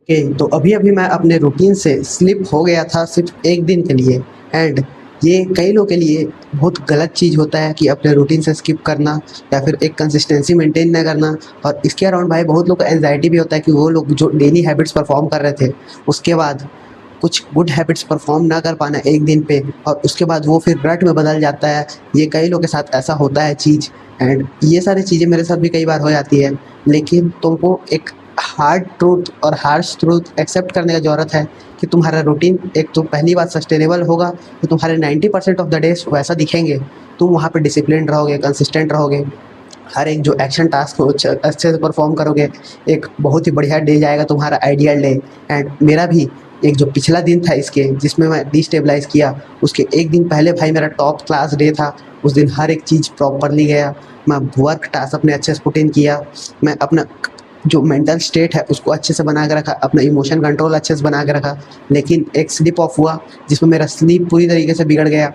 Okay, तो अभी अभी मैं अपने रूटीन से स्लिप हो गया था सिर्फ एक दिन के लिए। एंड ये कई लोगों के लिए बहुत गलत चीज़ होता है कि अपने रूटीन से स्किप करना या फिर एक कंसिस्टेंसी मेंटेन ना करना। और इसके अराउंड भाई बहुत लोग को एंजाइटी भी होता है कि वो लोग जो डेली हैबिट्स परफॉर्म कर रहे थे उसके बाद कुछ गुड हैबिट्स परफॉर्म ना कर पाना एक दिन पे, और उसके बाद वो फिर रट में बदल जाता है। ये कई लोगों के साथ ऐसा होता है चीज़। एंड ये सारी चीज़ें मेरे साथ भी कई बार हो जाती है। लेकिन तुमको एक हार्ड ट्रूथ और हार्श ट्रूथ एक्सेप्ट करने का ज़रूरत है कि तुम्हारा रूटीन एक तो पहली बात सस्टेनेबल होगा, तो तुम्हारे 90% ऑफ द डेज वैसा दिखेंगे। तुम वहाँ पे डिसिप्लिन रहोगे, कंसिस्टेंट रहोगे, हर एक जो एक्शन टास्क को अच्छे से परफॉर्म करोगे। एक बहुत ही बढ़िया डे जाएगा तुम्हारा, आइडियल डे। एंड मेरा भी एक जो पिछला दिन था इसके जिसमें मैं डिस्टेबलाइज किया, उसके एक दिन पहले भाई मेरा टॉप क्लास डे था। उस दिन हर एक चीज़ प्रॉपरली गया। मैं वर्क टास्क अपने अच्छे से पुट इन किया। मैं अपना जो मेंटल स्टेट है उसको अच्छे से बना के रखा, अपना इमोशन कंट्रोल अच्छे से बना के रखा। लेकिन एक स्लिप ऑफ हुआ जिसमें मेरा स्लीप पूरी तरीके से बिगड़ गया।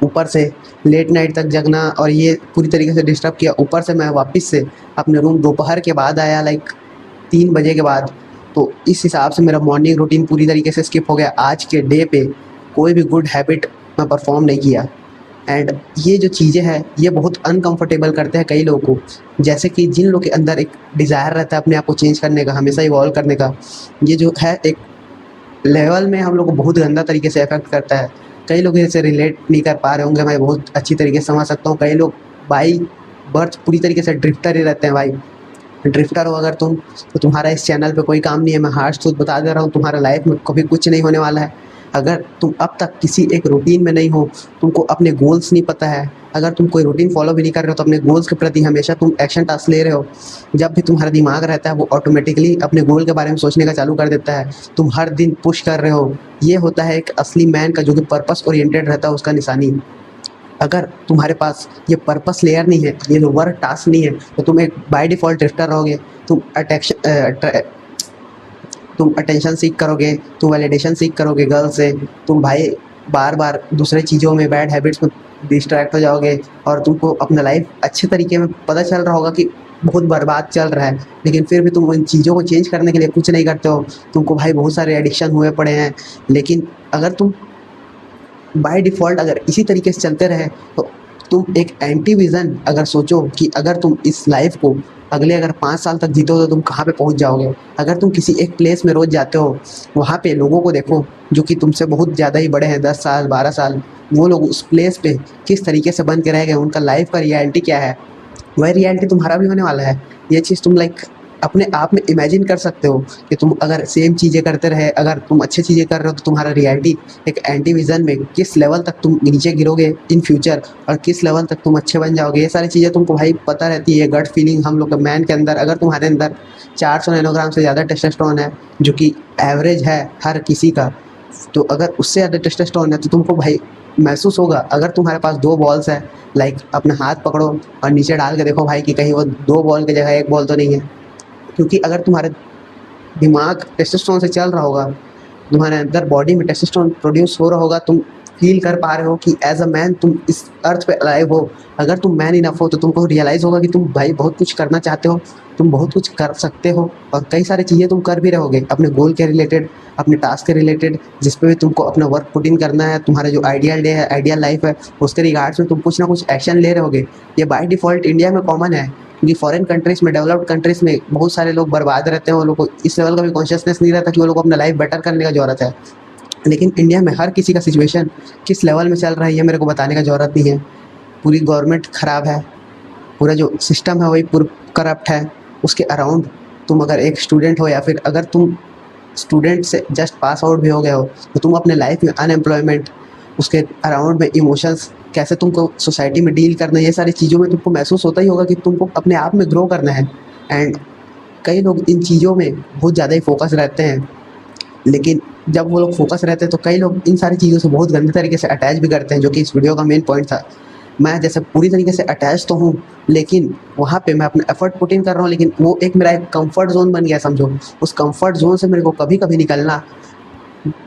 ऊपर से लेट नाइट तक जगना और ये पूरी तरीके से डिस्टर्ब किया। ऊपर से मैं वापस से अपने रूम दोपहर के बाद आया, लाइक 3 बजे के बाद। तो इस हिसाब से मेरा मॉर्निंग रूटीन पूरी तरीके से स्किप हो गया। आज के डे पे कोई भी गुड हैबिट मैं परफॉर्म नहीं किया। एंड ये जो चीज़ें हैं ये बहुत अनकंफर्टेबल करते हैं कई लोगों को। जैसे कि जिन लोगों के अंदर एक डिज़ायर रहता है अपने आप को चेंज करने का, हमेशा इवॉल्व करने का, ये जो है एक लेवल में हम लोग को बहुत गंदा तरीके से अफेक्ट करता है। कई लोग इसे रिलेट नहीं कर पा रहे होंगे, मैं बहुत अच्छी तरीके से समझ सकता हूँ। कई लोग बाई बर्थ पूरी तरीके से ड्रिफ्टर ही रहते हैं भाई। ड्रिफ्टर हो अगर तुम, तो तुम्हारा इस चैनल पे कोई काम नहीं है। मैं हार्श ट्रूथ बता दे रहा हूँ, तुम्हारा लाइफ में कभी कुछ नहीं होने वाला है अगर तुम अब तक किसी एक रूटीन में नहीं हो। तुमको अपने गोल्स नहीं पता है, अगर तुम कोई रूटीन फॉलो भी नहीं कर रहे हो तो अपने गोल्स के प्रति हमेशा तुम एक्शन टास्क ले रहे हो। जब भी तुम्हारा दिमाग रहता है वो ऑटोमेटिकली अपने गोल के बारे में सोचने का चालू कर देता है। तुम हर दिन पुश कर रहे हो। ये होता है एक असली मैन का जो कि पर्पस ओरिएंटेड रहता है उसका निशानी। अगर तुम्हारे पास ये पर्पस लेयर नहीं है, ये वर्क टास्क नहीं है, तो तुम एक बाय डिफ़ॉल्ट ड्रिफ्टर रहोगे। तुम तुम अटेंशन सीख करोगे, तुम वैलिडेशन सीख करोगे गर्ल से। तुम भाई बार बार दूसरे चीज़ों में, बैड हैबिट्स में डिस्ट्रैक्ट हो जाओगे। और तुमको अपना लाइफ अच्छे तरीके में पता चल रहा होगा कि बहुत बर्बाद चल रहा है, लेकिन फिर भी तुम उन चीज़ों को चेंज करने के लिए कुछ नहीं करते हो। तुमको भाई बहुत सारे एडिक्शन हुए पड़े हैं। लेकिन अगर तुम बाय डिफ़ॉल्ट अगर इसी तरीके से चलते रहे तो तुम एक एंटी विज़न अगर सोचो कि अगर तुम इस लाइफ को अगले अगर 5 साल तक जीतो तो तुम कहाँ पे पहुँच जाओगे। अगर तुम किसी एक प्लेस में रोज़ जाते हो, वहाँ पे लोगों को देखो जो कि तुमसे बहुत ज़्यादा ही बड़े हैं, 10 साल 12 साल। वो लोग उस प्लेस पे किस तरीके से बन के रह गए, उनका लाइफ का रियलिटी क्या है, वही रियलिटी तुम्हारा भी होने वाला है। ये चीज़ तुम लाइक अपने आप में इमेजिन कर सकते हो कि तुम अगर सेम चीज़ें करते रहे, अगर तुम अच्छी चीज़ें कर रहे हो तो तुम्हारा रियलिटी एक एंटी विज़न में किस लेवल तक तुम नीचे गिरोगे इन फ्यूचर, और किस लेवल तक तुम अच्छे बन जाओगे। ये सारी चीज़ें तुमको भाई पता रहती है। गट फीलिंग हम लोग का मैन के अंदर, अगर तुम्हारे अंदर 400 नैनोग्राम से ज़्यादा टेस्टोस्टेरोन है जो कि एवरेज है हर किसी का, तो अगर उससे ज़्यादा टेस्टोस्टेरोन है तो तुमको भाई महसूस होगा। अगर तुम्हारे पास 2 बॉल्स है, लाइक अपना हाथ पकड़ो और नीचे डाल के देखो भाई कि कहीं वो 2 बॉल की जगह 1 बॉल तो नहीं है। क्योंकि अगर तुम्हारे दिमाग टेस्टोस्टेरोन से चल रहा होगा, तुम्हारे अंदर बॉडी में टेस्टोस्टेरोन प्रोड्यूस हो रहा होगा, तुम फील कर पा रहे हो कि एज अ मैन तुम इस अर्थ पे अलाइव हो। अगर तुम मैन इनफ हो तो तुमको रियलाइज़ होगा कि तुम भाई बहुत कुछ करना चाहते हो, तुम बहुत कुछ कर सकते हो। और कई सारी चीज़ें तुम कर भी रहोगे अपने गोल के रिलेटेड, अपने टास्क के रिलेटेड, जिस पे भी तुमको अपना वर्क पुट इन करना है। तुम्हारा जो आइडियल डे है, आइडियल लाइफ है, उसके रिगार्ड्स में तुम कुछ ना कुछ एक्शन ले रहोगे। ये बाय डिफ़ॉल्ट इंडिया में कॉमन है, क्योंकि फॉरेन कंट्रीज़ में, डेवलप्ड कंट्रीज़ में बहुत सारे लोग बर्बाद रहते हैं। वो लोग को इस लेवल का भी कॉन्शियसनेस नहीं रहता कि वो लोग को अपना लाइफ बेटर करने का ज़रूरत है। लेकिन इंडिया में हर किसी का सिचुएशन किस लेवल में चल रहा है ये मेरे को बताने का ज़रूरत नहीं है। पूरी गवर्नमेंट ख़राब है, पूरा जो सिस्टम है वही पूरा करप्ट है। उसके अराउंड तुम अगर एक स्टूडेंट हो, या फिर अगर तुम स्टूडेंट से जस्ट पास आउट भी हो गए हो, तो तुम अपने लाइफ में अनएम्प्लॉयमेंट, उसके अराउंड में इमोशंस, कैसे तुमको सोसाइटी में डील करना है, ये सारी चीज़ों में तुमको महसूस होता ही होगा कि तुमको अपने आप में ग्रो करना है। एंड कई लोग इन चीज़ों में बहुत ज़्यादा ही फोकस रहते हैं। लेकिन जब वो लोग फोकस रहते हैं तो कई लोग इन सारी चीज़ों से बहुत गंदे तरीके से अटैच भी करते हैं, जो कि इस वीडियो का मेन पॉइंट था। मैं जैसे पूरी तरीके से अटैच तो हूँ, लेकिन वहाँ पे मैं अपना एफर्ट पुट इन कर रहा हूँ, लेकिन वो एक मेरा एक कंफर्ट जोन बन गया समझो। उस कंफर्ट जोन से मेरे को कभी कभी निकलना,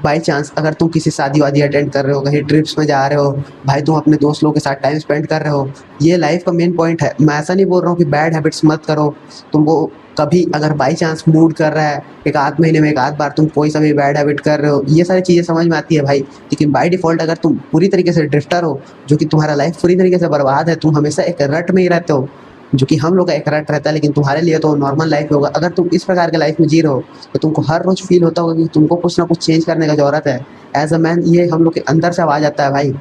बाई चांस अगर तुम किसी शादी वादी अटेंड कर रहे हो, कहीं ट्रिप्स में जा रहे हो, भाई तुम अपने दोस्त लोगों के साथ टाइम स्पेंड कर रहे हो, ये लाइफ का मेन पॉइंट है। मैं ऐसा नहीं बोल रहा हूँ कि बैड हैबिट्स मत करो, तुमको कभी अगर बाई चांस मूड कर रहा है, एक आध महीने में एक आध बार तुम कोई सा भी बैड हैबिट कर रहे हो, ये सारी चीज़ें समझ में आती है भाई। लेकिन बाई डिफ़ॉल्ट अगर तुम पूरी तरीके से ड्रिफ्टर हो, जो कि तुम्हारा लाइफ पूरी तरीके से बर्बाद है, तुम हमेशा एक रट में ही रहते हो, जो कि हम लोग का एक रट रहता है, लेकिन तुम्हारे लिए तो नॉर्मल लाइफ होगा। अगर तुम इस प्रकार के लाइफ में जी रहे हो, तो तुमको हर रोज़ फील होता होगा कि तुमको कुछ ना कुछ चेंज करने का ज़रूरत है। एज़ अ मैन ये हम लोग के अंदर से आवाज़ आता है भाई।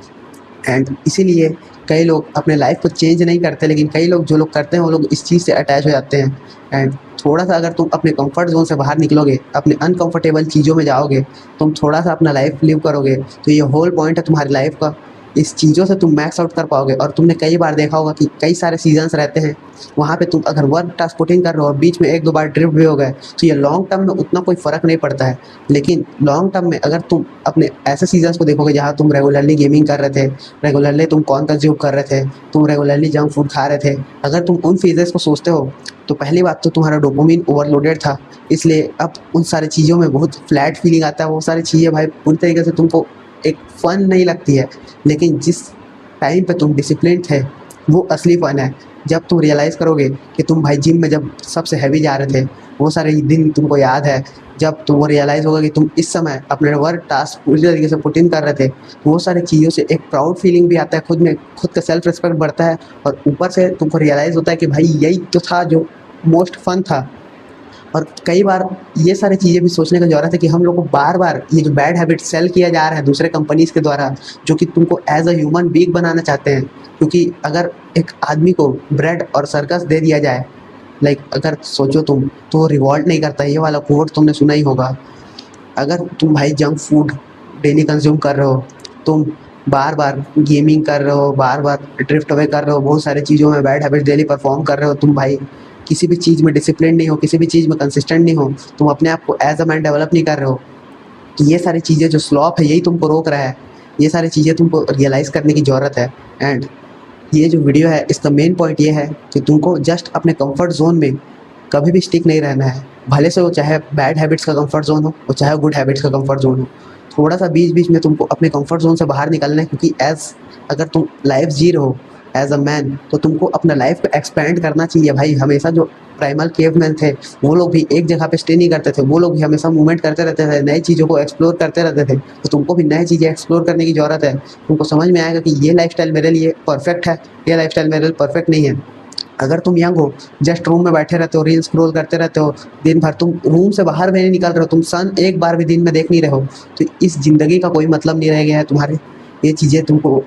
एंड इसीलिए कई लोग अपने लाइफ को चेंज नहीं करते, लेकिन कई लोग जो लोग करते हैं वो लोग इस चीज़ से अटैच हो जाते हैं। एंड थोड़ा सा अगर तुम अपने कंफर्ट जोन से बाहर निकलोगे, अपने अनकंफर्टेबल चीज़ों में जाओगे, तुम थोड़ा सा अपना लाइफ लिव करोगे, तो ये होल पॉइंट है तुम्हारी लाइफ का। इस चीज़ों से तुम मैक्स आउट कर पाओगे। और तुमने कई बार देखा होगा कि कई सारे सीजन्स रहते हैं, वहाँ पे तुम अगर वर्क टास्क पुटिंग कर रहे हो और बीच में एक दो बार ड्रिफ्ट भी हो गए, तो ये लॉन्ग टर्म में उतना कोई फ़र्क नहीं पड़ता है। लेकिन लॉन्ग टर्म में अगर तुम अपने ऐसे सीजन्स को देखोगे जहाँ तुम रेगुलरली गेमिंग कर रहे थे, रेगुलरली तुम कॉर्न कंज्यूम कर रहे थे, तुम रेगुलरली जंक फूड खा रहे थे, अगर तुम उन फेजेस को सोचते हो, तो पहली बात तो तुम्हारा डोपामिन ओवरलोडेड था, इसलिए अब उन सारी चीज़ों में बहुत फ्लैट फीलिंग आता है। वो सारी चीज़ें भाई पूरी तरीके से तुमको एक फ़न नहीं लगती है। लेकिन जिस टाइम पे तुम डिसिप्लिन थे, वो असली फ़न है। जब तुम रियलाइज़ करोगे कि तुम भाई जिम में जब सबसे हैवी जा रहे थे, वो सारे दिन तुमको याद है। जब तुम वो रियलाइज़ होगा कि तुम इस समय अपने वर्क टास्क पूरी तरीके से पुट इन कर रहे थे, वो सारी चीज़ों से एक प्राउड फीलिंग भी आता है खुद में, खुद का सेल्फ रिस्पेक्ट बढ़ता है। और ऊपर से तुमको रियलाइज़ होता है कि भाई यही तो था जो मोस्ट फ़न था। और कई बार ये सारी चीज़ें भी सोचने का ज़रूरत है कि हम लोग को बार-बार ये जो बैड हैबिट सेल किया जा रहा है दूसरे कंपनीज़ के द्वारा, जो कि तुमको एज़ अ ह्यूमन बीइंग बनाना चाहते हैं। क्योंकि अगर एक आदमी को ब्रेड और सर्कस दे दिया जाए, लाइक अगर सोचो तुम, तो वो रिवॉल्ट नहीं करता। ये वाला कोट तुमने सुना ही होगा। अगर तुम भाई जंक फूड डेली कंज्यूम कर रहे हो, तुम बार-बार गेमिंग कर रहे हो, बार-बार ड्रिफ्ट अवे कर रहे हो, बहुत सारी चीज़ों में बैड हैबिट डेली परफ़ॉर्म कर रहे हो, तुम भाई किसी भी चीज़ में डिसिप्लिन नहीं हो, किसी भी चीज़ में कंसिस्टेंट नहीं हो, तुम अपने आप को एज़ अ मैन डेवलप नहीं कर रहे हो, तो ये सारी चीज़ें जो स्लॉप है, यही तुमको रोक रहा है। ये सारी चीज़ें तुमको रियलाइज़ करने की ज़रूरत है। एंड ये जो वीडियो है, इसका मेन पॉइंट ये है कि तुमको जस्ट अपने कंफर्ट ज़ोन में कभी भी स्टिक नहीं रहना है। भले से वो चाहे बैड हैबिट्स का कंफर्ट ज़ोन हो, वो चाहे गुड हैबिट्स का कंफर्ट ज़ोन हो। थोड़ा सा बीच-बीच में तुमको अपने कंफर्ट ज़ोन से बाहर निकलना है, क्योंकि अगर तुम लाइफ़ जी रहे हो एज़ अ मैन, तो तुमको अपना लाइफ़ को एक्सपैंड करना चाहिए भाई। हमेशा जो प्राइमल केवमैन थे, वो लोग भी एक जगह पे स्टे नहीं करते थे। वो लोग भी हमेशा मूवमेंट करते रहते थे, नई चीज़ों को एक्सप्लोर करते रहते थे। तो तुमको भी नई चीज़ें एक्सप्लोर करने की ज़रूरत है। तुमको समझ में आएगा कि ये लाइफ़स्टाइल मेरे लिए परफेक्ट है, ये लाइफ़स्टाइल मेरे लिए परफेक्ट नहीं है। अगर तुम यंग हो, जस्ट रूम में बैठे रहते हो, रील स्क्रॉल करते रहते हो, दिन भर तुम रूम से बाहर भी नहीं निकल रहे हो, तुम सन एक बार भी दिन में देख नहीं रहे हो, तो इस ज़िंदगी का कोई मतलब नहीं रह गया है तुम्हारे। ये चीज़ें तुमको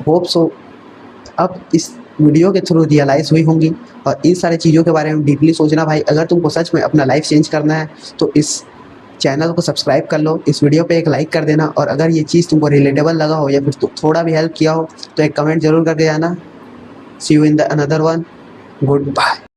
होप सो अब इस वीडियो के थ्रू रियलाइज़ हुई होंगी। और इन सारी चीज़ों के बारे में डीपली सोचना भाई। अगर तुमको सच में अपना लाइफ चेंज करना है, तो इस चैनल को सब्सक्राइब कर लो, इस वीडियो पे एक लाइक कर देना, और अगर ये चीज़ तुमको रिलेटेबल लगा हो या फिर थोड़ा भी हेल्प किया हो, तो एक कमेंट ज़रूर करके जाना। See you in the another one. Good bye.